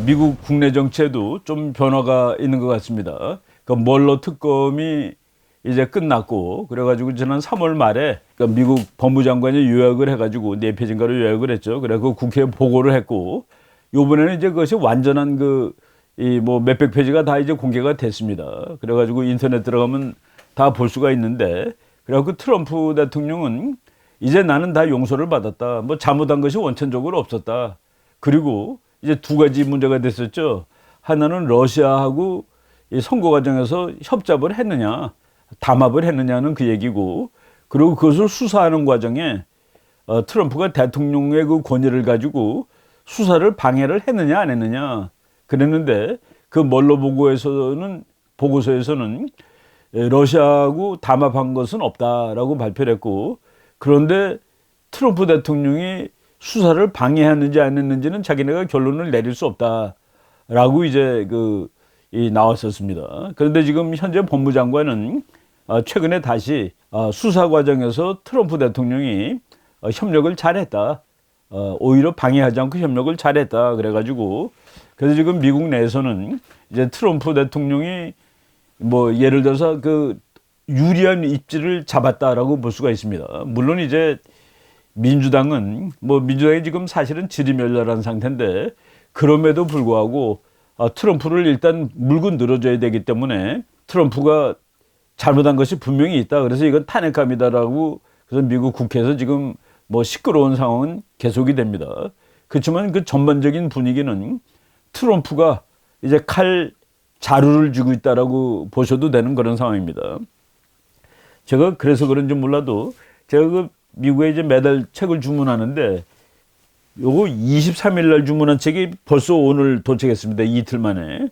미국 국내 정치에도 좀 변화가 있는 것 같습니다. 그 멀러 특검이 이제 끝났고 그래가지고 지난 3월 말에 미국 법무장관이 요약을 해가지고 4페이지인가로 요약을 했죠. 그래서 국회에 보고를 했고 이번에는 이제 그것이 완전한 이 뭐 몇백 페이지가 다 이제 공개가 됐습니다. 그래가지고 인터넷 들어가면 다 볼 수가 있는데 그래갖고 트럼프 대통령은 이제 나는 다 용서를 받았다. 뭐 잘못한 것이 원천적으로 없었다. 그리고 이제 두 가지 문제가 됐었죠. 하나는 러시아하고 이 선거 과정에서 협잡을 했느냐, 담합을 했느냐는 그 얘기고, 그리고 그것을 수사하는 과정에 트럼프가 대통령의 그 권위를 가지고 수사를 방해를 했느냐 안 했느냐 그랬는데 그 멀러 보고서에서는 러시아하고 담합한 것은 없다라고 발표를 했고, 그런데 트럼프 대통령이 수사를 방해했는지 안 했는지는 자기네가 결론을 내릴 수 없다라고 이제 나왔었습니다. 그런데 지금 현재 법무장관은 최근에 다시 수사 과정에서 트럼프 대통령이 협력을 잘했다. 오히려 방해하지 않고 협력을 잘했다. 그래가지고 그래서 지금 미국 내에서는 이제 트럼프 대통령이 뭐 예를 들어서 유리한 입지를 잡았다라고 볼 수가 있습니다. 물론 이제 민주당이 지금 사실은 지리멸렬한 상태인데 그럼에도 불구하고 트럼프를 일단 물고 늘어져야 되기 때문에 트럼프가 잘못한 것이 분명히 있다. 그래서 이건 탄핵감이다라고 그래서 미국 국회에서 지금 뭐 시끄러운 상황은 계속이 됩니다. 그렇지만 그 전반적인 분위기는 트럼프가 이제 자루를 쥐고 있다라고 보셔도 되는 그런 상황입니다. 제가 그래서 그런지 몰라도 제가 미국에 이제 매달 책을 주문하는데 요거 23일 날 주문한 책이 벌써 오늘 도착했습니다. 이틀 만에.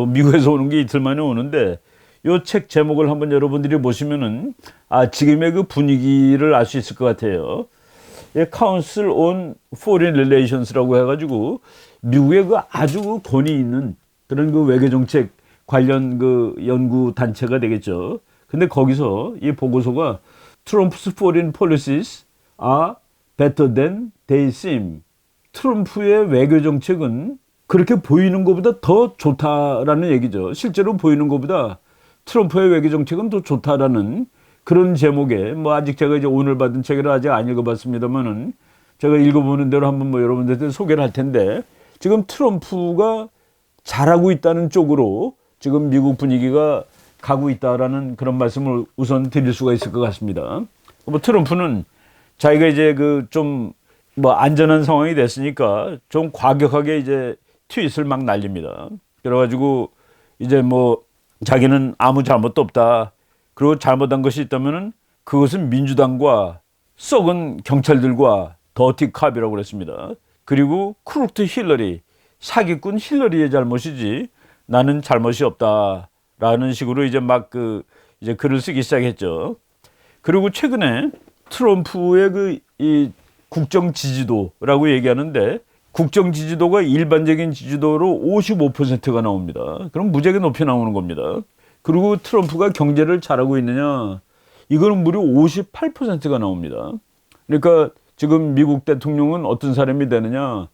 미국에서 오는 게 이틀 만에 오는데 요 책 제목을 한번 여러분들이 보시면은 지금의 그 분위기를 알 수 있을 것 같아요. Council on Foreign Relations라고 해가지고 미국의 아주 권위 있는 그런 외교 정책 관련 연구 단체가 되겠죠. 근데 거기서 이 보고서가 Trump's foreign policies are better than they seem. 트럼프의 외교 정책은 그렇게 보이는 것보다 더 좋다라는 얘기죠. 실제로 보이는 것보다 트럼프의 외교 정책은 더 좋다라는 그런 제목에 아직 제가 이제 오늘 받은 책을 아직 안 읽어봤습니다만은 제가 읽어보는 대로 한번 여러분들한테 소개를 할 텐데 지금 트럼프가 잘하고 있다는 쪽으로 지금 미국 분위기가 가고 있다라는 그런 말씀을 우선 드릴 수가 있을 것 같습니다. 트럼프는 자기가 이제 좀 안전한 상황이 됐으니까 좀 과격하게 이제 트윗을 막 날립니다. 그래가지고 이제 자기는 아무 잘못도 없다. 그리고 잘못한 것이 있다면은 그것은 민주당과 썩은 경찰들과 더티 캅이라고 그랬습니다. 그리고 크루트 힐러리, 사기꾼 힐러리의 잘못이지 나는 잘못이 없다라는 식으로 이제 이제 글을 쓰기 시작했죠. 그리고 최근에 트럼프의 이 국정 지지도라고 얘기하는데 국정 지지도가 일반적인 지지도로 55%가 나옵니다. 그럼 무지하게 높이 나오는 겁니다. 그리고 트럼프가 경제를 잘하고 있느냐? 이거는 무려 58%가 나옵니다. 그러니까 지금 미국 대통령은 어떤 사람이 되느냐?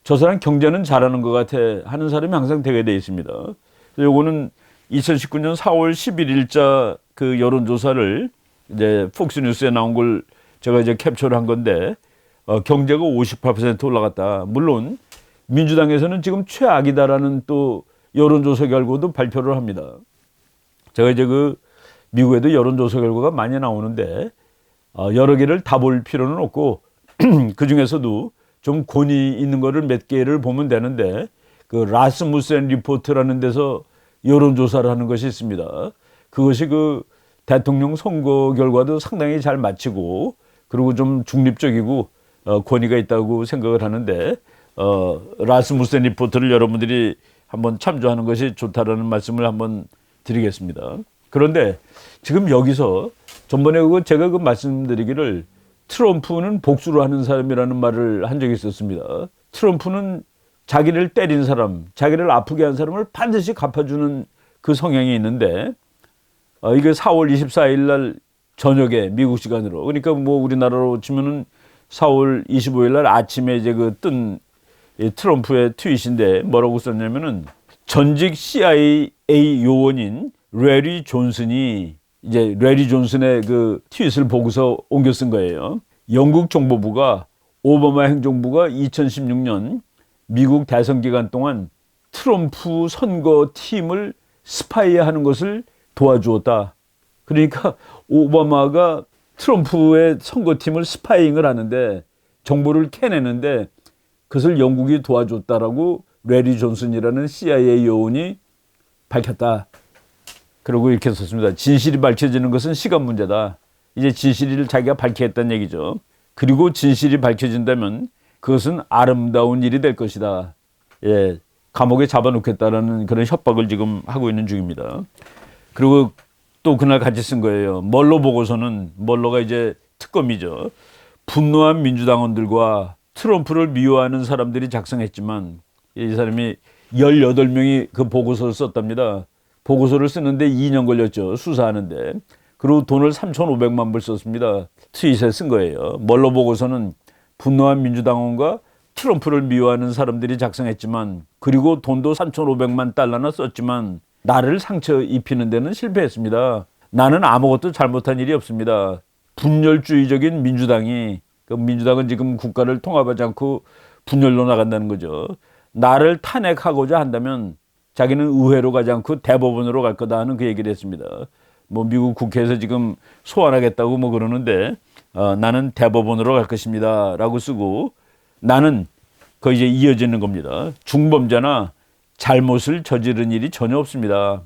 저 사람 경제는 잘하는 것 같아 하는 사람이 항상 되게 돼 있습니다. 요거는 2019년 4월 11일자 여론조사를 이제 폭스뉴스에 나온 걸 제가 이제 캡처를 한 건데 경제가 58% 올라갔다. 물론 민주당에서는 지금 최악이다라는 또 여론조사 결과도 발표를 합니다. 제가 이제 미국에도 여론조사 결과가 많이 나오는데 여러 개를 다 볼 필요는 없고 그 중에서도 좀 권위 있는 거를 몇 개를 보면 되는데 라스무센 리포트라는 데서 여론조사를 하는 것이 있습니다. 그것이 대통령 선거 결과도 상당히 잘 맞히고 그리고 좀 중립적이고 권위가 있다고 생각을 하는데 라스무센 리포트를 여러분들이 한번 참조하는 것이 좋다라는 말씀을 한번 드리겠습니다. 그런데 지금 여기서 전번에 제가 말씀드리기를 트럼프는 복수를 하는 사람이라는 말을 한 적이 있었습니다. 트럼프는 자기를 때린 사람, 자기를 아프게 한 사람을 반드시 갚아주는 그 성향이 있는데 이게 4월 24일 날 저녁에 미국 시간으로 그러니까 우리나라로 치면은 4월 25일 날 아침에 이제 뜬 이 트럼프의 트윗인데 뭐라고 썼냐면은 전직 CIA 요원인 레리 존슨이 이제 레리 존슨의 그 트윗을 보고서 옮겨 쓴 거예요. 영국 정보부가 오바마 행정부가 2016년 미국 대선 기간 동안 트럼프 선거팀을 스파이하는 것을 도와주었다. 그러니까 오바마가 트럼프의 선거팀을 스파이잉을 하는데 정보를 캐내는데 그것을 영국이 도와줬다라고 레리 존슨이라는 CIA 요원이 밝혔다. 그리고 이렇게 썼습니다. 진실이 밝혀지는 것은 시간 문제다. 이제 진실을 자기가 밝히겠다는 얘기죠. 그리고 진실이 밝혀진다면 그것은 아름다운 일이 될 것이다. 예, 감옥에 잡아놓겠다라는 그런 협박을 지금 하고 있는 중입니다. 그리고 또 그날 같이 쓴 거예요. 멀로 보고서는, 멀로가 이제 특검이죠. 분노한 민주당원들과 트럼프를 미워하는 사람들이 작성했지만 이 사람이 18명이 그 보고서를 썼답니다. 보고서를 쓰는데 2년 걸렸죠. 수사하는데. 그리고 돈을 3,500만 불 썼습니다. 트윗에 쓴 거예요. 멀로 보고서는 분노한 민주당원과 트럼프를 미워하는 사람들이 작성했지만 그리고 돈도 3,500만 달러나 썼지만 나를 상처 입히는 데는 실패했습니다. 나는 아무것도 잘못한 일이 없습니다. 분열주의적인 민주당이, 그 민주당은 지금 국가를 통합하지 않고 분열로 나간다는 거죠. 나를 탄핵하고자 한다면 자기는 의회로 가지 않고 대법원으로 갈 거다 하는 그 얘기를 했습니다. 뭐 미국 국회에서 지금 소환하겠다고 뭐 그러는데 나는 대법원으로 갈 것입니다 라고 쓰고, 나는 그 이제 이어지는 겁니다. 중범죄나 잘못을 저지른 일이 전혀 없습니다.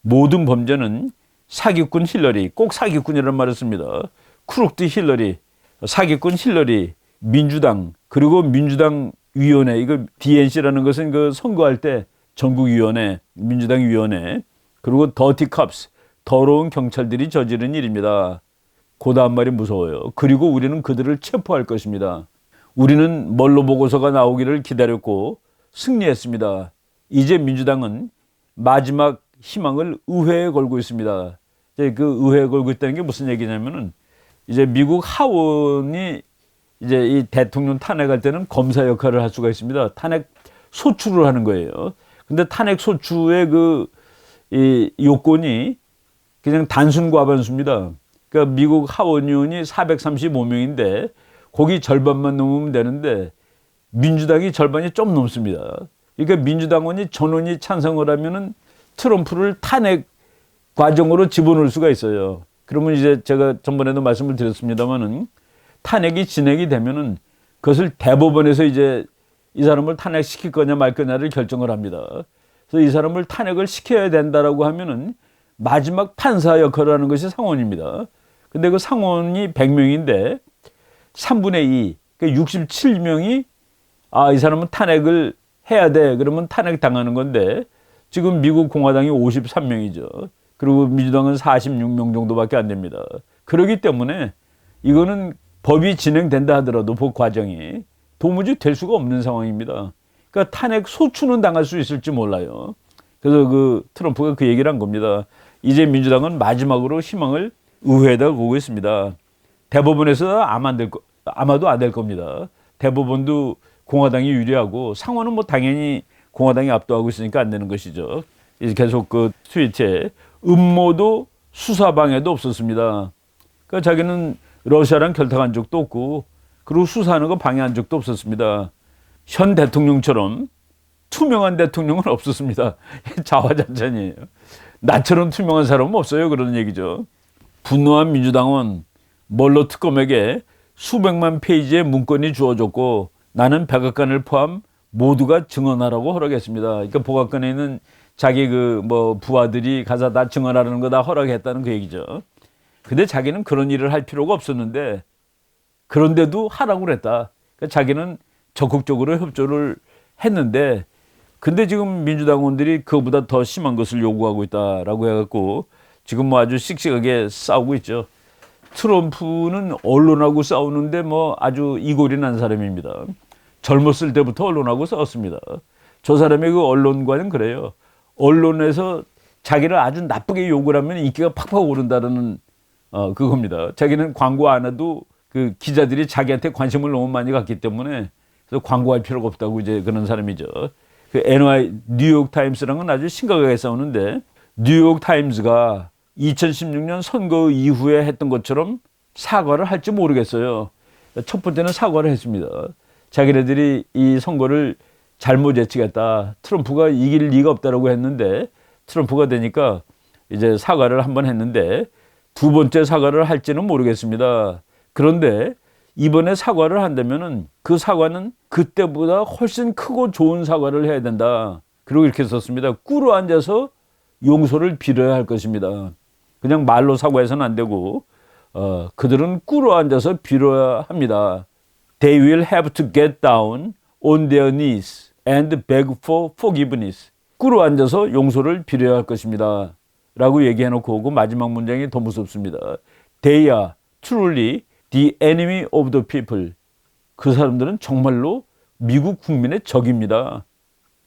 모든 범죄는 사기꾼 힐러리, 꼭 사기꾼이라는 말을 씁니다. 크룩드 힐러리, 사기꾼 힐러리, 민주당, 그리고 민주당 위원회, 이거 DNC라는 것은 그 선거할 때 전국위원회, 민주당 위원회, 그리고 더티 캅스, 더러운 경찰들이 저지른 일입니다. 그 다음 말이 무서워요. 그리고 우리는 그들을 체포할 것입니다. 우리는 멀로 보고서가 나오기를 기다렸고 승리했습니다. 이제 민주당은 마지막 희망을 의회에 걸고 있습니다. 이제 그 의회에 걸고 있다는 게 무슨 얘기냐면은 이제 미국 하원이 이제 이 대통령 탄핵할 때는 검사 역할을 할 수가 있습니다. 탄핵 소추를 하는 거예요. 근데 탄핵 소추의 이 요건이 그냥 단순 과반수입니다. 그러니까 미국 하원 의원이 435명인데 거기 절반만 넘으면 되는데 민주당이 절반이 좀 넘습니다. 그러니까 민주당원이 전원이 찬성을 하면은 트럼프를 탄핵 과정으로 집어넣을 수가 있어요. 그러면 이제 제가 전번에도 말씀을 드렸습니다만은 탄핵이 진행이 되면은 그것을 대법원에서 이제 이 사람을 탄핵시킬 거냐 말 거냐를 결정을 합니다. 그래서 이 사람을 탄핵을 시켜야 된다라고 하면은 마지막 판사 역할을 하는 것이 상원입니다. 근데 그 상원이 100명인데 3분의 2, 그러니까 67명이 이 사람은 탄핵을 해야 돼. 그러면 탄핵 당하는 건데 지금 미국 공화당이 53명이죠. 그리고 민주당은 46명 정도밖에 안 됩니다. 그렇기 때문에 이거는 법이 진행된다 하더라도 법 과정이 도무지 될 수가 없는 상황입니다. 그러니까 탄핵 소추는 당할 수 있을지 몰라요. 그래서 그 트럼프가 그 얘기를 한 겁니다. 이제 민주당은 마지막으로 희망을 의회에다 보고 있습니다. 대법원에서 아마도 안 될 겁니다. 대법원도 공화당이 유리하고 상원은 뭐 당연히 공화당이 압도하고 있으니까 안 되는 것이죠. 이제 계속 그 트위터에 음모도 수사방해도 없었습니다. 그러니까 자기는 러시아랑 결탁한 적도 없고 그리고 수사하는 거 방해한 적도 없었습니다. 현 대통령처럼 투명한 대통령은 없었습니다. 자화자찬이에요. 나처럼 투명한 사람은 없어요. 그런 얘기죠. 분노한 민주당은 멀로 특검에게 수백만 페이지의 문건이 주어졌고 나는 백악관을 포함 모두가 증언하라고 허락했습니다. 그러니까 백악관에 있는 자기 부하들이 가서 다 증언하라는 거 다 허락했다는 그 얘기죠. 근데 자기는 그런 일을 할 필요가 없었는데 그런데도 하라고 그랬다. 그러니까 자기는 적극적으로 협조를 했는데 근데 지금 민주당원들이 그보다 더 심한 것을 요구하고 있다라고 해갖고 지금 뭐 아주 씩씩하게 싸우고 있죠. 트럼프는 언론하고 싸우는데 뭐 아주 이골이 난 사람입니다. 젊었을 때부터 언론하고 싸웠습니다. 저 사람의 그 언론과는 그래요. 언론에서 자기를 아주 나쁘게 욕을 하면 인기가 팍팍 오른다는 그겁니다. 자기는 광고 안 해도 그 기자들이 자기한테 관심을 너무 많이 갖기 때문에 그래서 광고할 필요가 없다고 이제 그런 사람이죠. 그 뉴욕 타임스랑은 아주 심각하게 싸우는데 뉴욕 타임스가 2016년 선거 이후에 했던 것처럼 사과를 할지 모르겠어요. 첫 번째는 사과를 했습니다. 자기네들이 이 선거를 잘못 예측했다. 트럼프가 이길 리가 없다라고 했는데 트럼프가 되니까 이제 사과를 한번 했는데 두 번째 사과를 할지는 모르겠습니다. 그런데 이번에 사과를 한다면은 그 사과는 그때보다 훨씬 크고 좋은 사과를 해야 된다. 그리고 이렇게 썼습니다. 꿇어 앉아서 용서를 빌어야 할 것입니다. 그냥 말로 사과해서는 안 되고 그들은 꿇어 앉아서 빌어야 합니다. They will have to get down on their knees and beg for forgiveness. 꿇어 앉아서 용서를 빌어야 할 것입니다. 라고 얘기해놓고 오고 마지막 문장이 더 무섭습니다. They are truly the enemy of the people. 그 사람들은 정말로 미국 국민의 적입니다.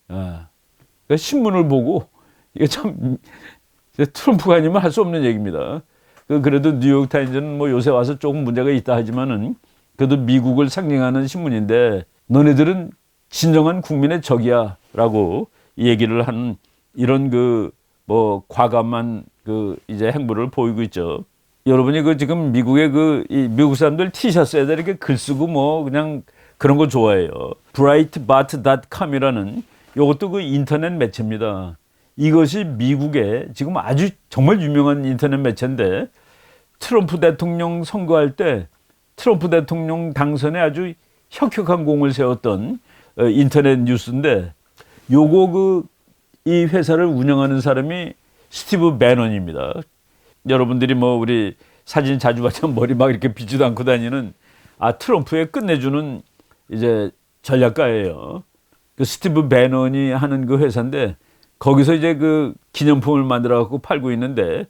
그러니까 신문을 보고 이게 참 트럼프가 아니면 할 수 없는 얘기입니다. 그래도 뉴욕 타임즈는 뭐 요새 와서 조금 문제가 있다 하지만은 그래도 미국을 상징하는 신문인데 너네들은 진정한 국민의 적이야라고 얘기를 하는 이런 뭐 과감한 이제 행보를 보이고 있죠. 여러분이 지금 미국의 미국 사람들 티셔츠에다 이렇게 글 쓰고 뭐 그냥 그런 거 좋아해요. breitbart.com이라는 이것도 인터넷 매체입니다. 이것이 미국의 지금 아주 정말 유명한 인터넷 매체인데 트럼프 대통령 선거할 때 트럼프 대통령 당선에 아주 혁혁한 공을 세웠던 인터넷 뉴스인데 요거 이 회사를 운영하는 사람이 스티브 배넌입니다. 여러분들이 뭐 우리 사진 자주 봤지만 머리 막 이렇게 빗지도 않고 다니는 트럼프에 끝내주는 이제 전략가예요. 그 스티브 배넌이 하는 그 회사인데 거기서 이제 기념품을 만들어 갖고 팔고 있는데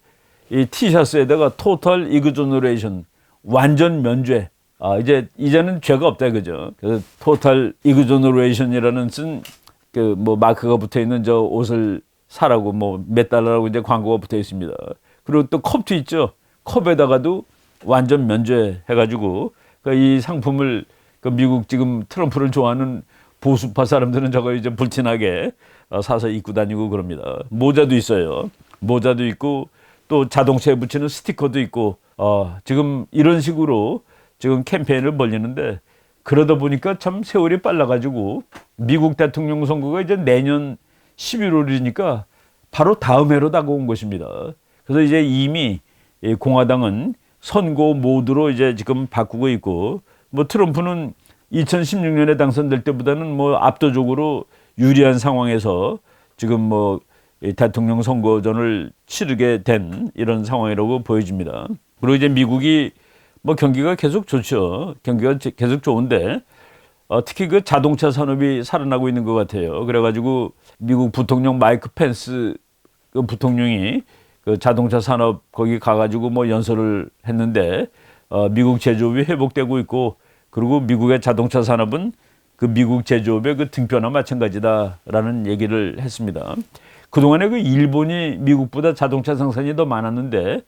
이 티셔츠에다가 토탈 이그조너레이션 완전 면죄. 이제는 죄가 없다 그죠. 그래서 토탈 이그조너레이션이라는 쓴 뭐 마크가 붙어 있는 저 옷을 사라고 뭐 몇 달러라고 이제 광고가 붙어 있습니다. 그리고 또 컵도 있죠. 컵에다가도 완전 면죄 해가지고 이 상품을 미국 지금 트럼프를 좋아하는 보수파 사람들은 저거 이제 불티나게 사서 입고 다니고 그럽니다. 모자도 있어요. 모자도 있고 또 자동차에 붙이는 스티커도 있고 지금 이런 식으로 지금 캠페인을 벌리는데 그러다 보니까 참 세월이 빨라가지고 미국 대통령 선거가 이제 내년 11월이니까 바로 다음 해로 다가온 것입니다. 그래서 이제 이미 공화당은 선거 모드로 이제 지금 바꾸고 있고 뭐 트럼프는 2016년에 당선될 때보다는 뭐 압도적으로 유리한 상황에서 지금 뭐 대통령 선거전을 치르게 된 이런 상황이라고 보여집니다. 그리고 이제 미국이 뭐 경기가 계속 좋죠. 경기가 계속 좋은데 특히 자동차 산업이 살아나고 있는 것 같아요. 그래가지고 미국 부통령 마이크 펜스 부통령이 자동차 산업 거기 가가지고 뭐 연설을 했는데 미국 제조업이 회복되고 있고 그리고 미국의 자동차 산업은 미국 제조업의 등뼈나 마찬가지다라는 얘기를 했습니다. 그동안에 일본이 미국보다 자동차 생산이 더 많았는데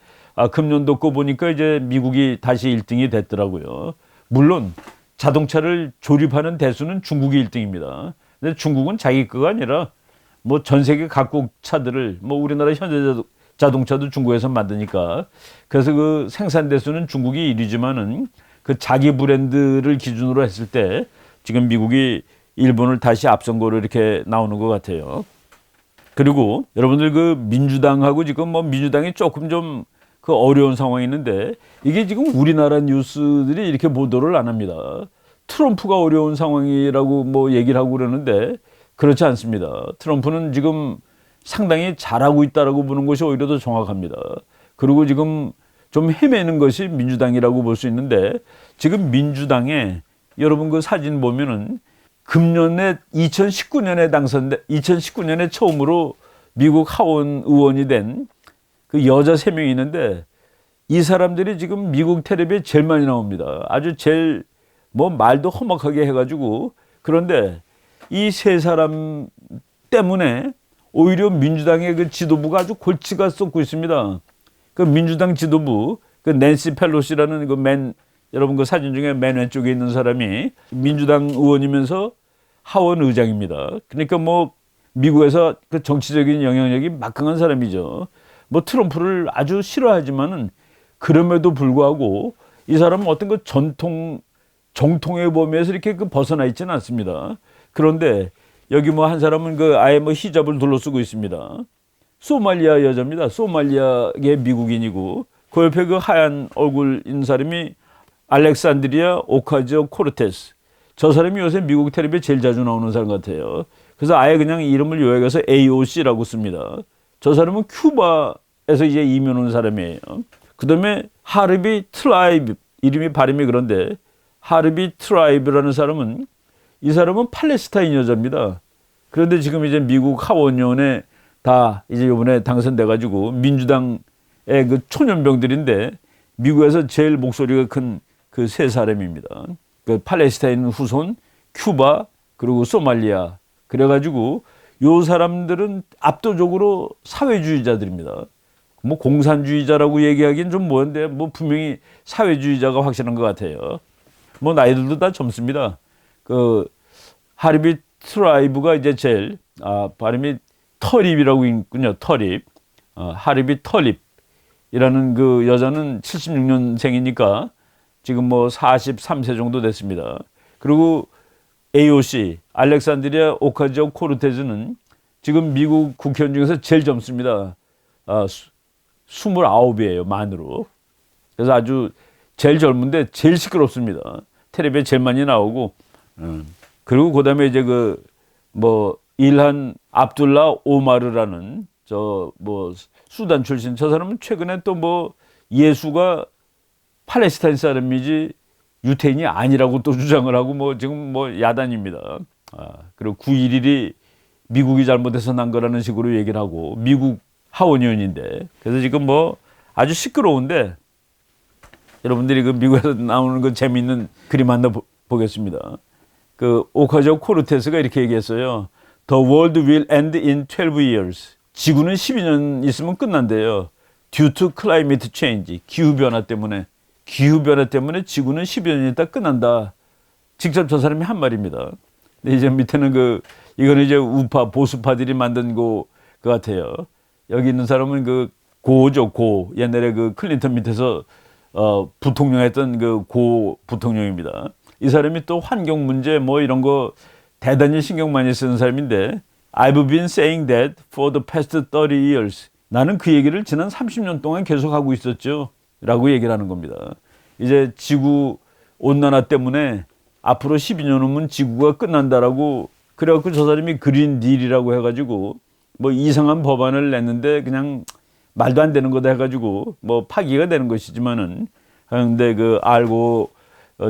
금년도 거 보니까 이제 미국이 다시 1등이 됐더라고요. 물론 자동차를 조립하는 대수는 중국이 1등입니다. 근데 중국은 자기 거가 아니라 뭐 전 세계 각국 차들을 뭐 우리나라 현대 자동차도 중국에서 만드니까 그래서 생산 대수는 중국이 1위지만은 자기 브랜드를 기준으로 했을 때 지금 미국이 일본을 다시 앞선 거로 이렇게 나오는 것 같아요. 그리고 여러분들 민주당하고 지금 뭐 민주당이 조금 좀 어려운 상황이 있는데 이게 지금 우리나라 뉴스들이 이렇게 보도를 안 합니다. 트럼프가 어려운 상황이라고 뭐 얘기를 하고 그러는데 그렇지 않습니다. 트럼프는 지금 상당히 잘하고 있다라고 보는 것이 오히려 더 정확합니다. 그리고 지금 좀 헤매는 것이 민주당이라고 볼 수 있는데 지금 민주당에 여러분 사진 보면은 금년에 2019년에 처음으로 미국 하원 의원이 된 여자 3명이 있는데 이 사람들이 지금 미국 텔레비에 제일 많이 나옵니다. 아주 제일 뭐 말도 험악하게 해가지고 그런데 이 3사람 때문에 오히려 민주당의 지도부가 아주 골치가 썩고 있습니다. 민주당 지도부 낸시 펠로시라는 여러분 그 사진 중에 맨 왼쪽에 있는 사람이 민주당 의원이면서 하원 의장입니다. 그러니까 뭐 미국에서 그 정치적인 영향력이 막강한 사람이죠. 뭐 트럼프를 아주 싫어하지만은 그럼에도 불구하고 이 사람은 어떤 그 정통의 범위에서 이렇게 그 벗어나 있지는 않습니다. 그런데 여기 뭐 한 사람은 그 아예 뭐 히잡을 둘러쓰고 있습니다. 소말리아 여자입니다. 소말리아의 미국인이고 그 옆에 그 하얀 얼굴인 사람이 알렉산드리아 오카지오 코르테스. 저 사람이 요새 미국 텔레비에 제일 자주 나오는 사람 같아요. 그래서 아예 그냥 이름을 요약해서 AOC라고 씁니다. 저 사람은 큐바에서 이제 이민 온 사람이에요. 그 다음에 하르비 트라이브, 이름이 발음이 그런데 하르비 트라이브라는 사람은 이 사람은 팔레스타인 여자입니다. 그런데 지금 이제 미국 하원의원에 다 이제 이번에 당선돼가지고 민주당의 그 초년병들인데 미국에서 제일 목소리가 큰 그 세 사람입니다. 그 팔레스타인 후손, 큐바, 그리고 소말리아. 그래가지고 요 사람들은 압도적으로 사회주의자들입니다. 뭐 공산주의자라고 얘기하기는 좀 뭐한데 뭐 분명히 사회주의자가 확실한 것 같아요. 뭐 나이들도 다 젊습니다. 그 하르비 트라이브가 이제 제일 발음이 터립이라고 있군요. 터립. 하르비 터립이라는 그 여자는 76년생이니까 지금 뭐 43세 정도 됐습니다. 그리고 AOC 알렉산드리아 오카지오 코르테즈는 지금 미국 국회의원 중에서 제일 젊습니다. 29이에요, 만으로. 그래서 아주 제일 젊은데 제일 시끄럽습니다. 텔레비에 제일 많이 나오고. 그리고 그다음에 이제 그 뭐 일한 압둘라 오마르라는 저 뭐 수단 출신 저 사람은 최근에 또 뭐 예수가 팔레스타인 사람이지 유태인이 아니라고 또 주장을 하고 뭐 지금 뭐 야단입니다. 그리고 9.11이 미국이 잘못해서 난 거라는 식으로 얘기를 하고 미국 하원의원인데 그래서 지금 뭐 아주 시끄러운데 여러분들이 그 미국에서 나오는 그 재미있는 그림 하나 보겠습니다. 그 오카지오 코르테스가 이렇게 얘기했어요. The world will end in 12 years. 지구는 12년 있으면 끝난대요. Due to climate change. 기후변화 때문에 지구는 12년 있다 끝난다. 직접 저 사람이 한 말입니다. 근데 이제 밑에는 이거는 이제 우파, 보수파들이 만든 것 같아요. 여기 있는 사람은 그 고죠, 고. 옛날에 그 클린턴 밑에서 부통령 했던 그 고 부통령입니다. 이 사람이 또 환경 문제 뭐 이런 거 대단히 신경 많이 쓰는 사람인데 I've been saying that for the past 30 years. 나는 그 얘기를 지난 30년 동안 계속 하고 있었죠. 라고 얘기를 하는 겁니다. 이제 지구 온난화 때문에 앞으로 12년 후면 지구가 끝난다라고 그래갖고 저 사람이 그린 딜이라고 해가지고 뭐 이상한 법안을 냈는데 그냥 말도 안 되는 거다 해가지고 뭐 파기가 되는 것이지만은 근데 그 알고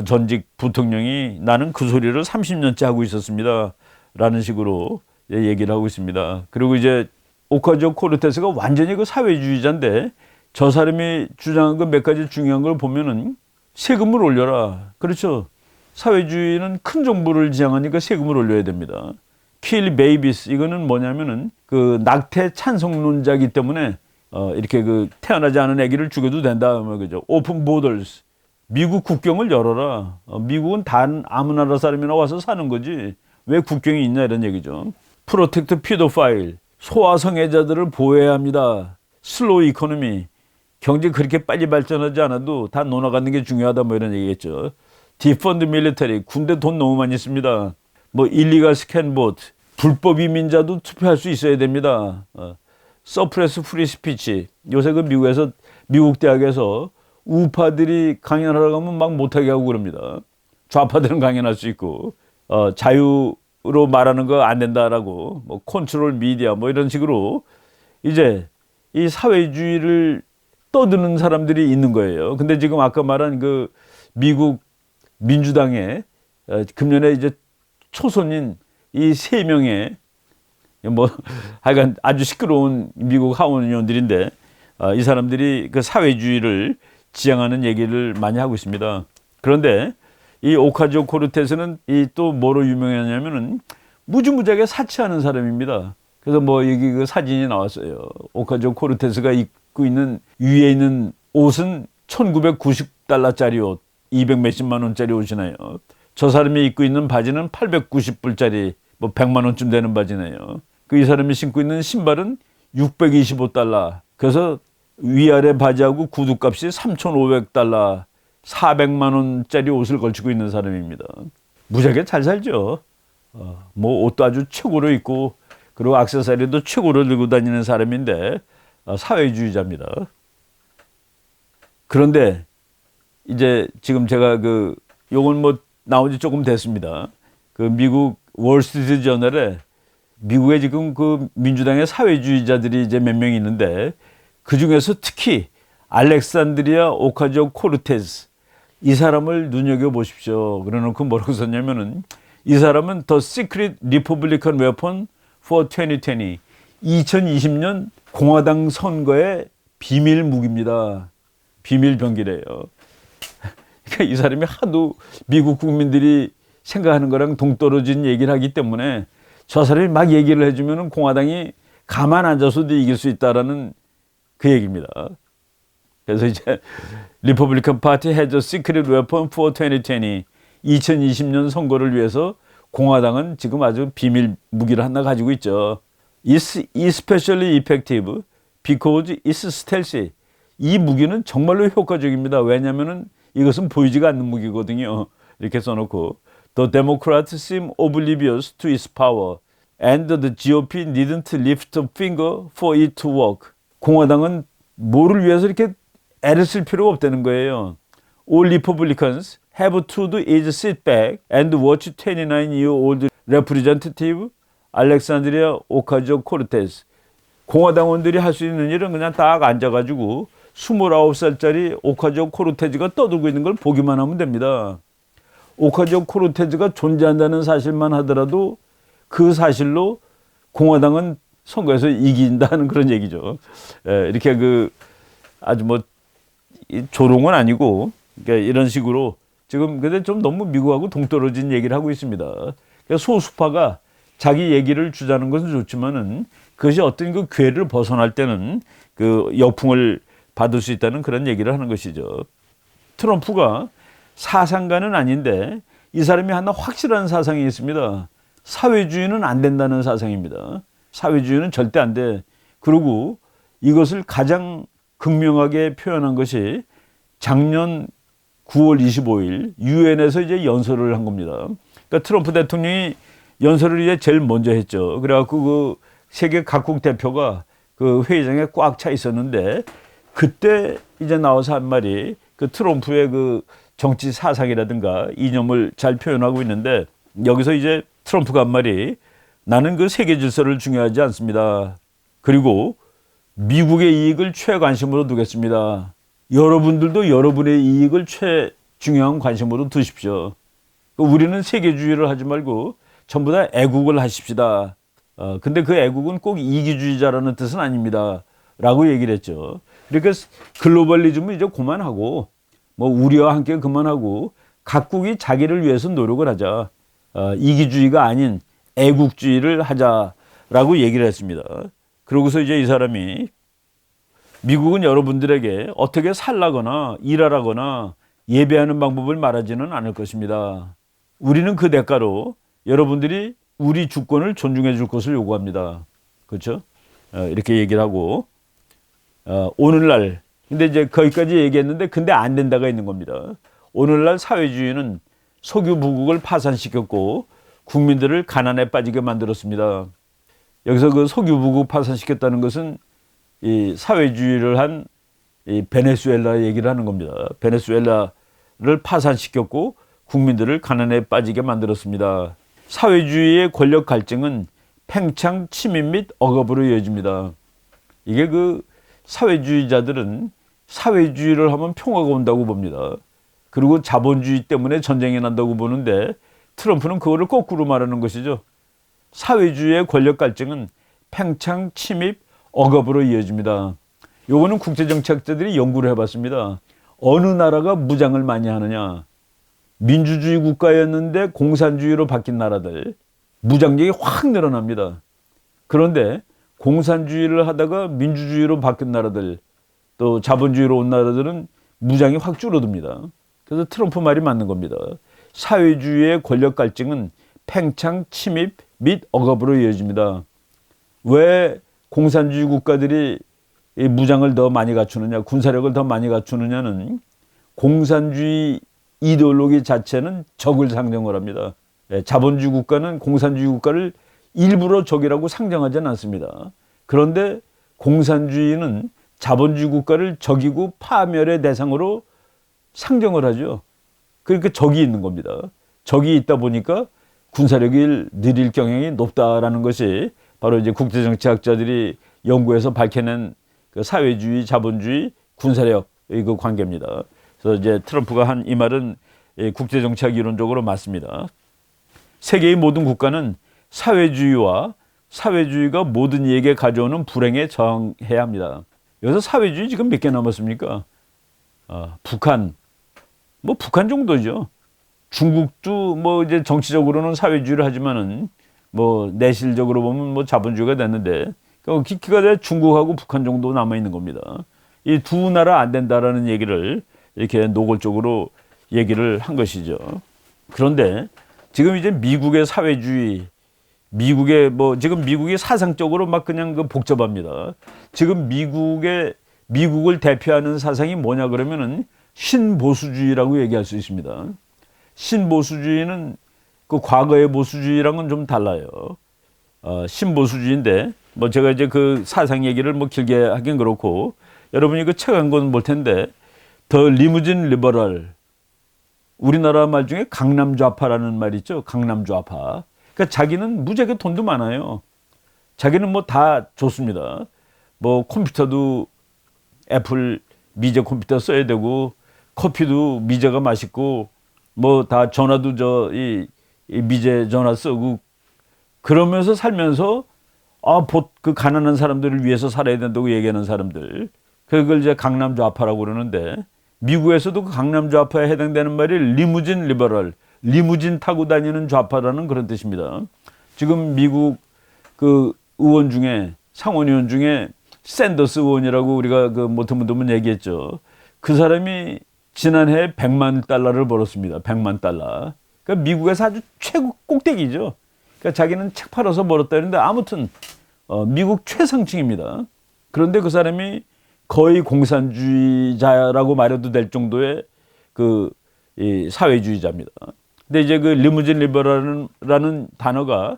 전직 부통령이 나는 그 소리를 30년째 하고 있었습니다. 라는 식으로 얘기를 하고 있습니다. 그리고 이제 오카지오 코르테스가 완전히 그 사회주의자인데 저 사람이 주장한 그 몇 가지 중요한 걸 보면은 세금을 올려라. 그렇죠. 사회주의는 큰 정부를 지향하니까 세금을 올려야 됩니다. Kill babies. 이거는 뭐냐면은 그 낙태 찬성론자이기 때문에 이렇게 그 태어나지 않은 아기를 죽여도 된다. 그죠. Open borders. 미국 국경을 열어라. 미국은 단 아무 나라 사람이나 와서 사는 거지. 왜 국경이 있냐 이런 얘기죠. Protect pedophile. 소아성애자들을 보호해야 합니다. 슬로우 이코노미. 경제 그렇게 빨리 발전하지 않아도 다 논아가는 게 중요하다 뭐 이런 얘기겠죠. Defund military. 군대 돈 너무 많이 씁니다. 뭐 illegal scan vote. 불법 이민자도 투표할 수 있어야 됩니다. Suppress free speech. 요새 그 미국 대학에서 우파들이 강연하러 가면 막 못하게 하고 그럽니다. 좌파들은 강연할 수 있고 자유로 말하는 거 안 된다라고 뭐 컨트롤 미디어 뭐 이런 식으로 이제 이 사회주의를 떠드는 사람들이 있는 거예요. 근데 지금 아까 말한 그 미국 민주당의 금년에 이제 초선인 이 3명의 뭐 하여간 아주 시끄러운 미국 하원 의원들인데 이 사람들이 그 사회주의를 지향하는 얘기를 많이 하고 있습니다. 그런데 이 오카지오 코르테스는 이 또 뭐로 유명하냐면은 무지무지하게 사치하는 사람입니다. 그래서 뭐 여기 그 사진이 나왔어요. 오카지오 코르테스가 입고 있는 위에 있는 옷은 $1990짜리 옷. 200 몇십만 원짜리 옷이나요. 저 사람이 입고 있는 바지는 890불짜리 뭐 100만 원쯤 되는 바지네요. 이 사람이 신고 있는 신발은 625달러. 그래서 위아래 바지하고 구두값이 3,500달러, 400만 원짜리 옷을 걸치고 있는 사람입니다. 무지하게 잘 살죠. 뭐 옷도 아주 최고로 입고 그리고 액세서리도 최고로 들고 다니는 사람인데 사회주의자입니다. 그런데 이제 지금 제가 요건 뭐 나온 지 조금 됐습니다. 미국 월스트리트 저널에 미국에 지금 민주당의 사회주의자들이 이제 몇 명 있는데 그 중에서 특히 알렉산드리아 오카지오 코르테즈 이 사람을 눈여겨보십시오. 그래놓고 뭐라고 썼냐면은 이 사람은 The Secret Republican Weapon for 2020 2020년 공화당 선거의 비밀 무기입니다. 비밀 병기래요. 그러니까 이 사람이 하도 미국 국민들이 생각하는 거랑 동떨어진 얘기를 하기 때문에 저 사람이 막 얘기를 해주면 공화당이 가만 앉아서도 이길 수 있다라는 그 얘기입니다. 그래서 이제 리퍼블리칸 파티 has a secret weapon for 2020 2020년 선거를 위해서 공화당은 지금 아주 비밀 무기를 하나 가지고 있죠. It's especially effective because it's stealthy. 이 무기는 정말로 효과적입니다. 왜냐하면 이것은 보이지가 않는 무기거든요. 이렇게 써놓고 The Democrats seem oblivious to its power and the GOP needn't lift a finger for it to work. 공화당은 뭐를 위해서 이렇게 애를 쓸 필요가 없다는 거예요. All Republicans have to do is sit back and watch 29-year-old Representative 알렉산드리아 오카지오 코르테스. 공화당원들이 할 수 있는 일은 그냥 딱 앉아가지고 29살짜리 오카지오 코르테즈가 떠들고 있는 걸 보기만 하면 됩니다. 오카지오 코르테즈가 존재한다는 사실만 하더라도 그 사실로 공화당은 선거에서 이긴다는 그런 얘기죠. 이렇게 아주 뭐 조롱은 아니고 그러니까 이런 식으로 지금 근데 좀 너무 미국하고 동떨어진 얘기를 하고 있습니다. 그러니까 소수파가 자기 얘기를 주자는 것은 좋지만은 그것이 어떤 궤를 벗어날 때는 역풍을 받을 수 있다는 그런 얘기를 하는 것이죠. 트럼프가 사상가는 아닌데 이 사람이 하나 확실한 사상이 있습니다. 사회주의는 안 된다는 사상입니다. 사회주의는 절대 안 돼. 그리고 이것을 가장 극명하게 표현한 것이 작년 9월 25일 유엔에서 이제 연설을 한 겁니다. 그러니까 트럼프 대통령이 연설을 이제 제일 먼저 했죠. 그래갖고 세계 각국 대표가 회의장에 꽉 차 있었는데 그때 이제 나와서 한 말이 트럼프의 정치 사상이라든가 이념을 잘 표현하고 있는데 여기서 이제 트럼프가 한 말이 나는 세계 질서를 중요하지 않습니다. 그리고 미국의 이익을 최관심으로 두겠습니다. 여러분들도 여러분의 이익을 최중요한 관심으로 두십시오. 우리는 세계주의를 하지 말고 전부 다 애국을 하십시다. 근데 그 애국은 꼭 이기주의자라는 뜻은 아닙니다. 라고 얘기를 했죠. 그러니까 글로벌리즘은 이제 그만하고 뭐 우리와 함께 그만하고 각국이 자기를 위해서 노력을 하자. 이기주의가 아닌 애국주의를 하자라고 얘기를 했습니다. 그러고서 이제 이 사람이 미국은 여러분들에게 어떻게 살라거나 일하라거나 예배하는 방법을 말하지는 않을 것입니다. 우리는 그 대가로 여러분들이 우리 주권을 존중해 줄 것을 요구합니다. 그렇죠? 이렇게 얘기를 하고 오늘날 근데 이제 거기까지 얘기했는데 근데 안 된다가 있는 겁니다. 오늘날 사회주의는 석유 부국을 파산시켰고 국민들을 가난에 빠지게 만들었습니다. 여기서 석유 부국 파산시켰다는 것은 이 사회주의를 한 이 베네수엘라 얘기를 하는 겁니다. 베네수엘라를 파산시켰고 국민들을 가난에 빠지게 만들었습니다. 사회주의의 권력 갈증은 팽창, 침입 및 억압으로 이어집니다. 이게 사회주의자들은 사회주의를 하면 평화가 온다고 봅니다. 그리고 자본주의 때문에 전쟁이 난다고 보는데 트럼프는 그거를 거꾸로 말하는 것이죠. 사회주의의 권력 갈증은 팽창, 침입, 억압으로 이어집니다. 요거는 국제정책자들이 연구를 해봤습니다. 어느 나라가 무장을 많이 하느냐. 민주주의 국가였는데 공산주의로 바뀐 나라들 무장력이 확 늘어납니다. 그런데 공산주의를 하다가 민주주의로 바뀐 나라들 또 자본주의로 온 나라들은 무장이 확 줄어듭니다. 그래서 트럼프 말이 맞는 겁니다. 사회주의의 권력 갈증은 팽창, 침입 및 억압으로 이어집니다. 왜 공산주의 국가들이 이 무장을 더 많이 갖추느냐, 군사력을 더 많이 갖추느냐는 공산주의 이데올로기 자체는 적을 상정을 합니다. 자본주의 국가는 공산주의 국가를 일부러 적이라고 상정하지는 않습니다. 그런데 공산주의는 자본주의 국가를 적이고 파멸의 대상으로 상정을 하죠. 그러니까 적이 있는 겁니다. 적이 있다 보니까 군사력이 느릴 경향이 높다라는 것이 바로 이제 국제정치학자들이 연구해서 밝혀낸 그 사회주의, 자본주의, 군사력의 그 관계입니다. 그래서 이제 트럼프가 한 이 말은 국제정치학 이론적으로 맞습니다. 세계의 모든 국가는 사회주의와 사회주의가 모든 이에게 가져오는 불행에 저항해야 합니다. 여기서 사회주의 지금 몇 개 남았습니까? 북한, 뭐 북한 정도죠. 중국도 뭐 이제 정치적으로는 사회주의를 하지만은 뭐 내실적으로 보면 뭐 자본주의가 됐는데 기가 중국하고 북한 정도 남아 있는 겁니다. 이 두 나라 안 된다라는 얘기를 이렇게 노골적으로 얘기를 한 것이죠. 그런데 지금 이제 미국의 사회주의, 미국의 지금 미국이 사상적으로 막 그냥 그 복잡합니다. 지금 미국을 대표하는 사상이 뭐냐 그러면은 신보수주의라고 얘기할 수 있습니다. 신보수주의는 그 과거의 보수주의랑은 좀 달라요. 신보수주의인데 제가 이제 그 사상 얘기를 길게 하긴 그렇고 여러분이 그 책 한 권 볼 텐데 더 리무진 리버럴, 우리나라 말 중에 강남좌파라는 말이 있죠. 강남좌파. 그러니까 자기는 무지하게 돈도 많아요. 자기는 뭐 다 좋습니다. 컴퓨터도 애플 미제 컴퓨터 써야 되고 커피도 미제가 맛있고 다 전화도 이 미제 전화 쓰고 그러면서 살면서 그 가난한 사람들을 위해서 살아야 된다고 얘기하는 사람들, 그걸 이제 강남좌파라고 그러는데 미국에서도 그 강남좌파에 해당되는 말이 리무진 리버럴, 리무진 타고 다니는 좌파라는 그런 뜻입니다. 지금 미국 그 의원 중에 상원의원 중에 샌더스 의원이라고 우리가 그 드문 얘기했죠. 그 사람이 지난해 100만 달러를 벌었습니다. 100만 달러. 그러니까 미국에서 아주 최고 꼭대기죠. 그러니까 자기는 책 팔아서 벌었다는데 아무튼 미국 최상층입니다. 그런데 그 사람이 거의 공산주의자라고 말해도 될 정도의 이 사회주의자입니다. 근데 이제 그 리무진 리버럴이라는 단어가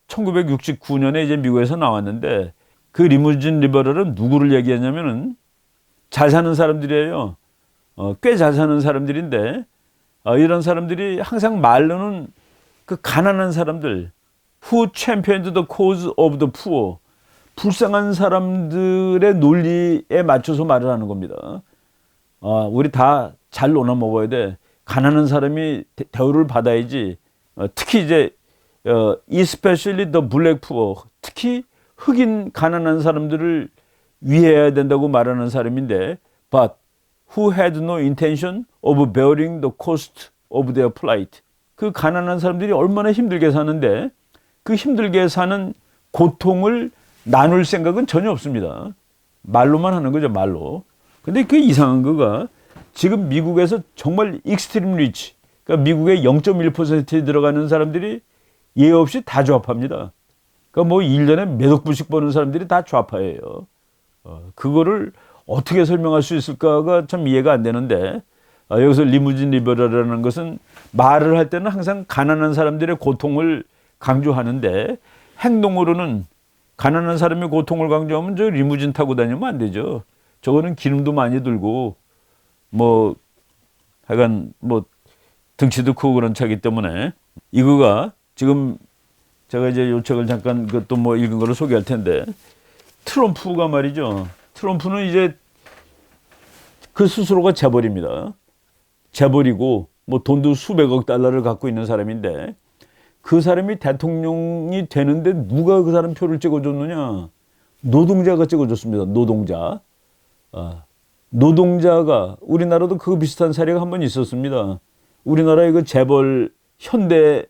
1969년에 이제 미국에서 나왔는데 그 리무진 리버럴은 누구를 얘기하냐면은 잘 사는 사람들이에요. 꽤 잘 사는 사람들인데 이런 사람들이 항상 말로는 그 가난한 사람들, who championed the cause of the poor, 불쌍한 사람들의 논리에 맞춰서 말을 하는 겁니다. 우리 다 잘 놀아 먹어야 돼. 가난한 사람이 대우를 받아야지. 특히 이제 especially the black poor, 특히 흑인 가난한 사람들을 위해야 된다고 말하는 사람인데, but who had no intention of bearing the cost of their plight. 그 가난한 사람들이 얼마나 힘들게 사는데 그 힘들게 사는 고통을 나눌 생각은 전혀 없습니다. 말로만 하는 거죠, 말로. 근데 그 이상한 거가 지금 미국에서 정말 익스트림 리치, 그러니까 미국의 0.1%에 들어가는 사람들이 예외 없이 다 좌파입니다. 그러니까 1년에 몇억 불씩 버는 사람들이 다 좌파예요. 그거를 어떻게 설명할 수 있을까가 참 이해가 안 되는데, 여기서 리무진 리버럴이라는 것은 말을 할 때는 항상 가난한 사람들의 고통을 강조하는데 행동으로는 가난한 사람의 고통을 강조하면 저 리무진 타고 다니면 안 되죠. 저거는 기름도 많이 들고 하여간 등치도 크고 그런 차기 때문에 이거가 지금 제가 이제 요 책을 잠깐 그것도 읽은 거를 소개할 텐데, 트럼프가 말이죠. 트럼프는 이제 그 스스로가 재벌입니다. 재벌이고 돈도 수백억 달러를 갖고 있는 사람인데 그 사람이 대통령이 되는데 누가 그 사람 표를 찍어줬느냐? 노동자가 찍어줬습니다. 노동자. 노동자가, 우리나라도 그 비슷한 사례가 한 번 있었습니다. 우리나라의 그 재벌 현대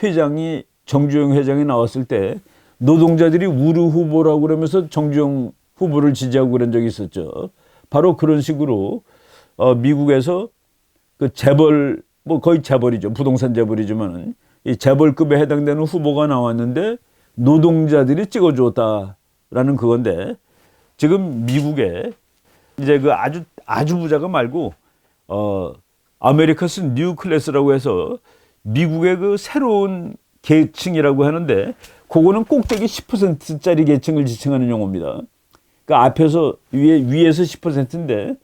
회장이, 정주영 회장이 나왔을 때 노동자들이 우르 후보라고 그러면서 정주영 후보를 지지하고 그런 적이 있었죠. 바로 그런 식으로 미국에서 그 재벌, 뭐 거의 재벌이죠. 부동산 재벌이지만은 이 재벌급에 해당되는 후보가 나왔는데 노동자들이 찍어줬다라는 그건데, 지금 미국에 이제 그 아주 부자가 말고 아메리카스 뉴 클래스라고 해서 미국의 그 새로운 계층이라고 하는데, 그거는 꼭대기 10%짜리 계층을 지칭하는 용어입니다. 그 앞에서 위에서 10%인데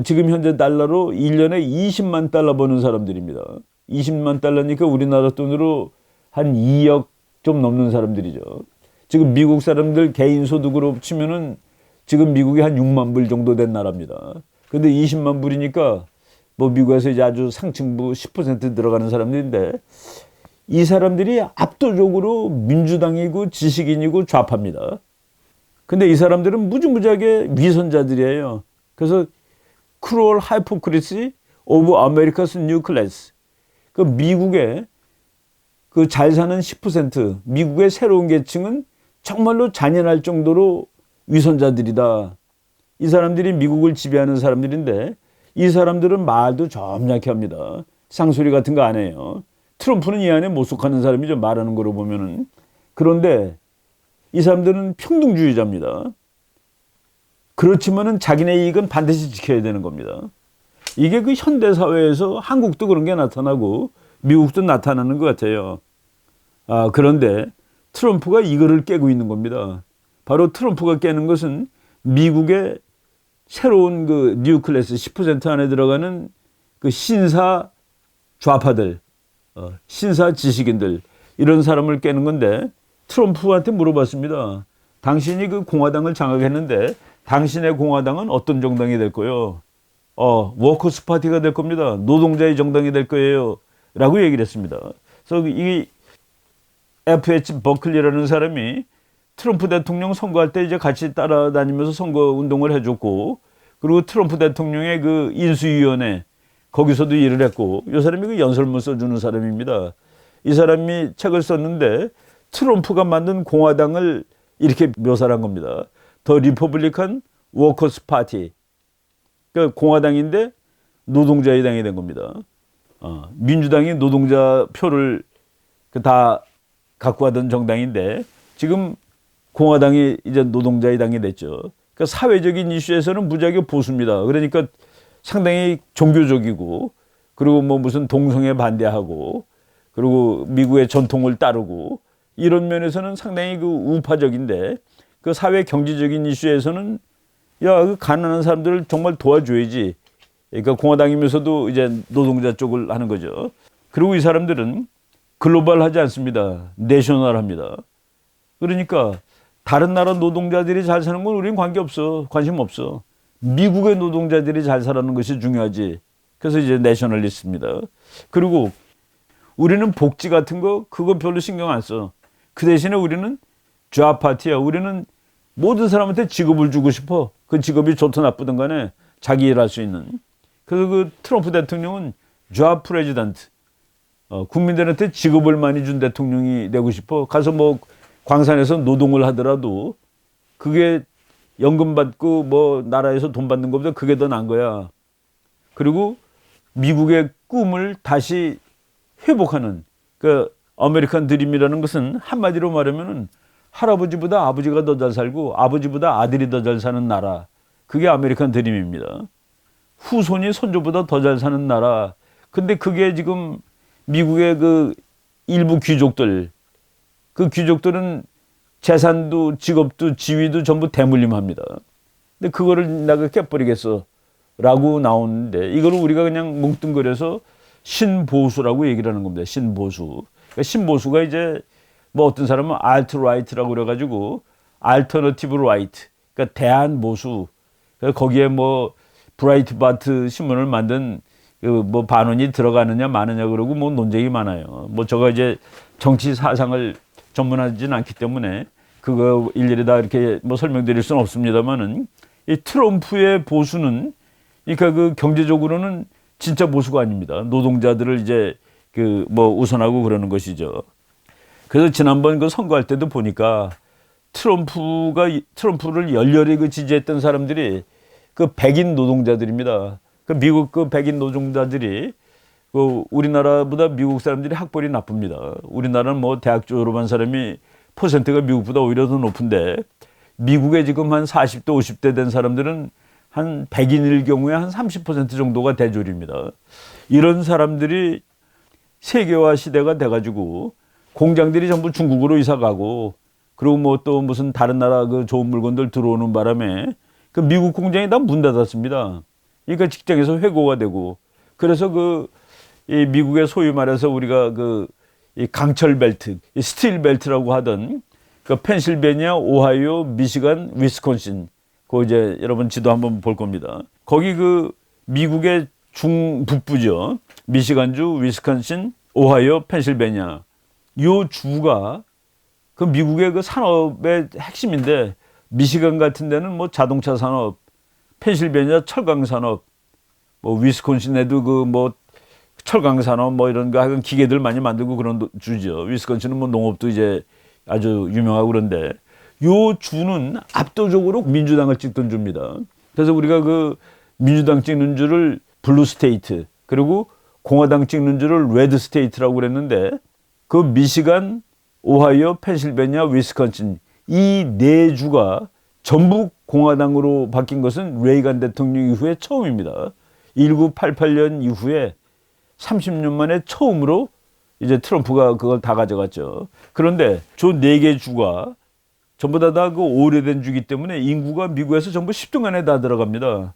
지금 현재 달러로 1년에 20만 달러 버는 사람들입니다. 20만 달러니까 우리나라 돈으로 한 2억 좀 넘는 사람들이죠. 지금 미국 사람들 개인 소득으로 치면은 지금 미국이 한 6만 불 정도 된 나라입니다. 근데 20만 불이니까 뭐 미국에서 이제 아주 상층부 10% 들어가는 사람들인데, 이 사람들이 압도적으로 민주당이고 지식인이고 좌파입니다. 근데 이 사람들은 무지무지하게 위선자들이에요. 그래서 cruel hypocrisy of America's new class. 그 미국의 그 잘 사는 10%, 미국의 새로운 계층은 정말로 잔인할 정도로 위선자들이다. 이 사람들이 미국을 지배하는 사람들인데, 이 사람들은 말도 점잖게 합니다. 쌍소리 같은 거 안 해요. 트럼프는 이 안에 못 속하는 사람이죠, 말하는 거로 보면은. 그런데 이 사람들은 평등주의자입니다. 그렇지만은 자기네 이익은 반드시 지켜야 되는 겁니다. 이게 그 현대사회에서 한국도 그런 게 나타나고 미국도 나타나는 것 같아요. 그런데 트럼프가 이거를 깨고 있는 겁니다. 바로 트럼프가 깨는 것은 미국의 새로운 그 뉴클래스 10% 안에 들어가는 그 신사 좌파들, 신사 지식인들, 이런 사람을 깨는 건데, 트럼프한테 물어봤습니다. 당신이 그 공화당을 장악했는데 당신의 공화당은 어떤 정당이 될 거예요? 워커스 파티가 될 겁니다. 노동자의 정당이 될 거예요. 라고 얘기를 했습니다. 그래서 이 F.H. 버클리라는 사람이 트럼프 대통령 선거할 때 이제 같이 따라다니면서 선거 운동을 해줬고, 그리고 트럼프 대통령의 그 인수위원회, 거기서도 일을 했고, 이 사람이 그 연설문 써주는 사람입니다. 이 사람이 책을 썼는데 트럼프가 만든 공화당을 이렇게 묘사를 한 겁니다. 더 리퍼블리칸 워커스 파티. 그러니까 공화당인데 노동자의 당이 된 겁니다. 민주당이 노동자 표를 다 갖고 하던 정당인데, 지금 공화당이 이제 노동자의 당이 됐죠. 그러니까 사회적인 이슈에서는 무지하게 보수입니다. 그러니까 상당히 종교적이고, 그리고 뭐 무슨 동성애 반대하고, 그리고 미국의 전통을 따르고, 이런 면에서는 상당히 그 우파적인데, 그 사회 경제적인 이슈에서는 그 가난한 사람들을 정말 도와줘야지. 그러니까 공화당이면서도 이제 노동자 쪽을 하는 거죠. 그리고 이 사람들은 글로벌하지 않습니다. 내셔널합니다. 그러니까 다른 나라 노동자들이 잘 사는 건 우리는 관심 없어. 미국의 노동자들이 잘 살아는 것이 중요하지. 그래서 이제 내셔널리스트입니다. 그리고 우리는 복지 같은 거 그거 별로 신경 안 써. 그 대신에 우리는 좌파티야. 우리는 모든 사람한테 직업을 주고 싶어. 그 직업이 좋든 나쁘든 간에 자기 일할 수 있는. 그래서 그 트럼프 대통령은 좌 프레지던트. 국민들한테 직업을 많이 준 대통령이 되고 싶어. 가서 뭐 광산에서 노동을 하더라도 그게 연금 받고 뭐 나라에서 돈 받는 것보다 그게 더 나은 거야. 그리고 미국의 꿈을 다시 회복하는, 그 아메리칸 드림이라는 것은 한마디로 말하면은 할아버지보다 아버지가 더 잘 살고 아버지보다 아들이 더 잘 사는 나라. 그게 아메리칸 드림입니다. 후손이 손주보다 더 잘 사는 나라. 근데 그게 지금 미국의 그 일부 귀족들, 그 귀족들은 재산도 직업도 지위도 전부 대물림합니다. 근데 그거를 내가 깨버리겠어 라고 나오는데, 이거를 우리가 그냥 뭉뚱그려서 신보수라고 얘기를 하는 겁니다. 신보수. 그러니까 신보수가 이제 뭐 어떤 사람은 알트라이트라고 그래가지고 알터너티브 라이트, 그러니까 대한보수. 그러니까 거기에 뭐 브라이트바트 신문을 만든 그 뭐 반원이 들어가느냐 마느냐 그러고 뭐 논쟁이 많아요. 뭐 저가 이제 정치 사상을 전문하지는 않기 때문에 그거 일일이 다 이렇게 뭐 설명드릴 수는 없습니다만은, 이 트럼프의 보수는 그러니까 그 경제적으로는 진짜 보수가 아닙니다. 노동자들을 이제 그 뭐 우선하고 그러는 것이죠. 그래서 지난번 그 선거할 때도 보니까 트럼프를 열렬히 그 지지했던 사람들이 그 백인 노동자들입니다. 그 미국 그 백인 노동자들이 그 우리나라보다 미국 사람들이 학벌이 나쁩니다. 우리나라는 뭐 대학 졸업한 사람이 퍼센트가 미국보다 오히려 더 높은데 미국에 지금 한 40대 50대 된 사람들은 한 백인일 경우에 한 30% 정도가 대졸입니다. 이런 사람들이 세계화 시대가 돼가지고 공장들이 전부 중국으로 이사 가고 그리고 뭐 또 무슨 다른 나라 그 좋은 물건들 들어오는 바람에 그 미국 공장이 다 문 닫았습니다. 그러니까 직장에서 해고가 되고 그래서 이 미국의 소위 말해서 우리가 이 강철 벨트, 이 스틸 벨트라고 하던 그 펜실베니아, 오하이오, 미시간, 위스콘신 그 이제 여러분 지도 한번 볼 겁니다. 거기 그 미국의 중북부죠. 미시간주, 위스콘신, 오하이오, 펜실베니아 요 주가 그 미국의 그 산업의 핵심인데 미시간 같은 데는 뭐 자동차 산업, 펜실베니아 철강 산업, 뭐 위스콘신에도 그 뭐 철강 산업 뭐 이런 거 하여간 기계들 많이 만들고 그런 주죠. 위스콘신은 뭐 농업도 이제 아주 유명하고 그런데 요 주는 압도적으로 민주당을 찍던 주입니다. 그래서 우리가 그 민주당 찍는 주를 블루 스테이트 그리고 공화당 찍는 주를 레드 스테이트라고 그랬는데 그 미시간, 오하이오, 펜실베니아, 위스콘신 이 네 주가 전부 공화당으로 바뀐 것은 레이간 대통령 이후에 처음입니다. 1988년 이후에 30년 만에 처음으로 이제 트럼프가 그걸 다 가져갔죠. 그런데 저 네 개 주가 전부 다 그 오래된 주기 때문에 인구가 미국에서 전부 10등 안에 다 들어갑니다.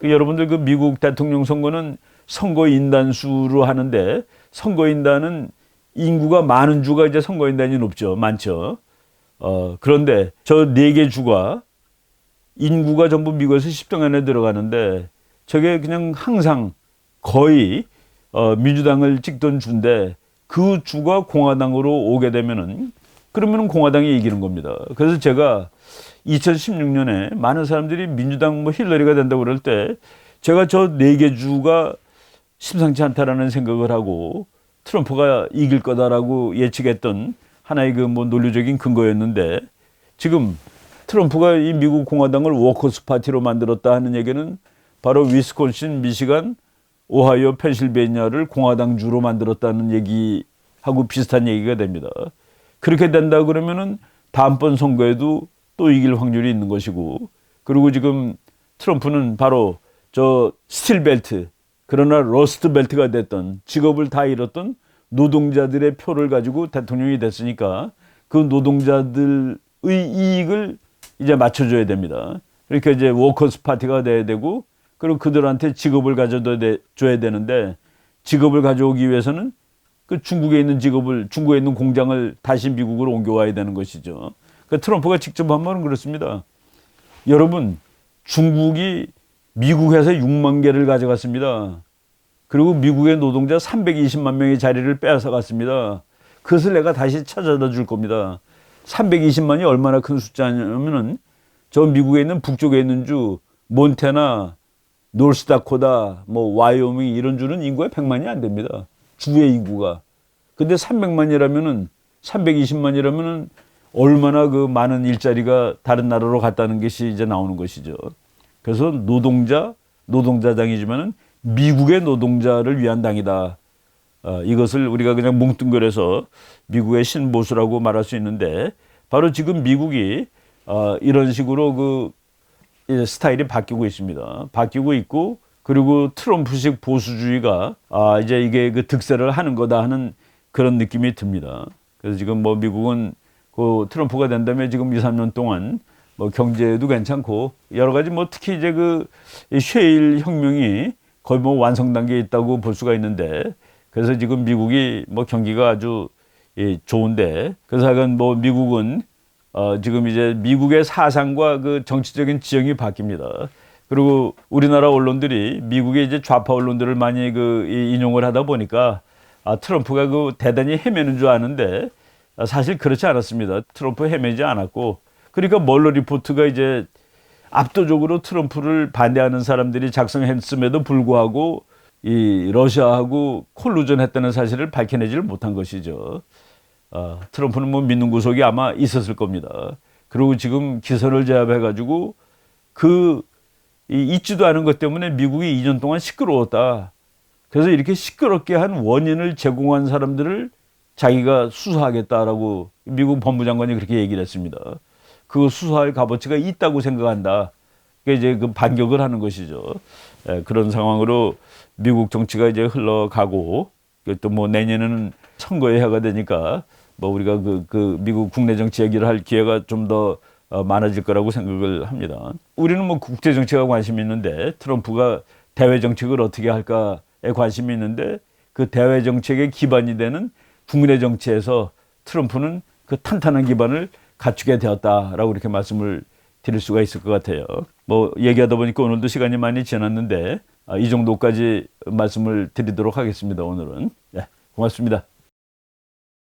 여러분들 그 미국 대통령 선거는 선거인단 수로 하는데 선거인단은 인구가 많은 주가 이제 선거인단이 많죠. 그런데 저 네 개 주가 인구가 전부 미국에서 10등 안에 들어가는데 저게 그냥 항상 거의 민주당을 찍던 주인데 그 주가 공화당으로 오게 되면은 그러면은 공화당이 이기는 겁니다. 그래서 제가 2016년에 많은 사람들이 민주당 뭐 힐러리가 된다고 그럴 때 제가 저 네 개 주가 심상치 않다라는 생각을 하고 트럼프가 이길 거다라고 예측했던 하나의 그 뭐 논리적인 근거였는데 지금 트럼프가 이 미국 공화당을 워커스 파티로 만들었다 하는 얘기는 바로 위스콘신, 미시간, 오하이오, 펜실베니아를 공화당 주로 만들었다는 얘기하고 비슷한 얘기가 됩니다. 그렇게 된다 그러면은 다음번 선거에도 또 이길 확률이 있는 것이고 그리고 지금 트럼프는 바로 저 스틸 벨트 그러나 러스트 벨트가 됐던 직업을 다 잃었던 노동자들의 표를 가지고 대통령이 됐으니까 그 노동자들의 이익을 이제 맞춰줘야 됩니다. 그러니까 이제 워커스 파티가 돼야 되고 그리고 그들한테 직업을 가져줘야 되는데 직업을 가져오기 위해서는 그 중국에 있는 공장을 다시 미국으로 옮겨와야 되는 것이죠. 그러니까 트럼프가 직접 한 말은 그렇습니다. 여러분, 중국이 미국 회사 6만 개를 가져갔습니다. 그리고 미국의 노동자 320만 명의 자리를 빼앗아 갔습니다. 그것을 내가 다시 찾아다 줄 겁니다. 320만이 얼마나 큰 숫자냐면은 저 미국에 있는 북쪽에 있는 주 몬태나, 노스다코다, 뭐 와이오밍 이런 주는 인구가 100만이 안 됩니다. 주의 인구가. 근데 320만이라면은 얼마나 그 많은 일자리가 다른 나라로 갔다는 것이 이제 나오는 것이죠. 그래서 노동자당이지만은 미국의 노동자를 위한 당이다. 이것을 우리가 그냥 뭉뚱그려서 미국의 신보수라고 말할 수 있는데 바로 지금 미국이 이런 식으로 그 스타일이 바뀌고 있습니다. 바뀌고 있고 그리고 트럼프식 보수주의가 이제 이게 그 득세를 하는 거다 하는 그런 느낌이 듭니다. 그래서 지금 뭐 미국은 그 트럼프가 된다면 지금 2, 3년 동안 뭐 경제도 괜찮고 여러 가지 뭐 특히 이제 그 셰일 혁명이 거의 뭐 완성 단계에 있다고 볼 수가 있는데 그래서 지금 미국이 뭐 경기가 아주 좋은데 그래서 하여간 뭐 미국은 지금 이제 미국의 사상과 그 정치적인 지형이 바뀝니다. 그리고 우리나라 언론들이 미국의 이제 좌파 언론들을 많이 인용을 하다 보니까 트럼프가 대단히 헤매는 줄 아는데 사실 그렇지 않았습니다. 트럼프 헤매지 않았고 그러니까 멀러 리포트가 이제 압도적으로 트럼프를 반대하는 사람들이 작성했음에도 불구하고 이 러시아하고 콜루전했다는 사실을 밝혀내지를 못한 것이죠. 트럼프는 뭐 믿는 구석이 아마 있었을 겁니다. 그리고 지금 기선을 제압해가지고 그 있지도 않은 것 때문에 미국이 2년 동안 시끄러웠다. 그래서 이렇게 시끄럽게 한 원인을 제공한 사람들을 자기가 수사하겠다라고 미국 법무장관이 그렇게 얘기를 했습니다. 그 수사할 값어치가 있다고 생각한다. 그게 이제 그 반격을 하는 것이죠. 그런 상황으로 미국 정치가 이제 흘러가고 또 뭐 내년에는 선거의 해가 되니까 뭐 우리가 그 미국 국내 정치 얘기를 할 기회가 좀 더 많아질 거라고 생각을 합니다. 우리는 뭐 국제 정치가 관심이 있는데 트럼프가 대외 정책을 어떻게 할까에 관심이 있는데 그 대외 정책의 기반이 되는 국내 정치에서 트럼프는 그 탄탄한 기반을 갖추게 되었다라고 이렇게 말씀을 드릴 수가 있을 것 같아요. 뭐 얘기하다 보니까 오늘도 시간이 많이 지났는데 이 정도까지 말씀을 드리도록 하겠습니다. 오늘은. 네, 고맙습니다.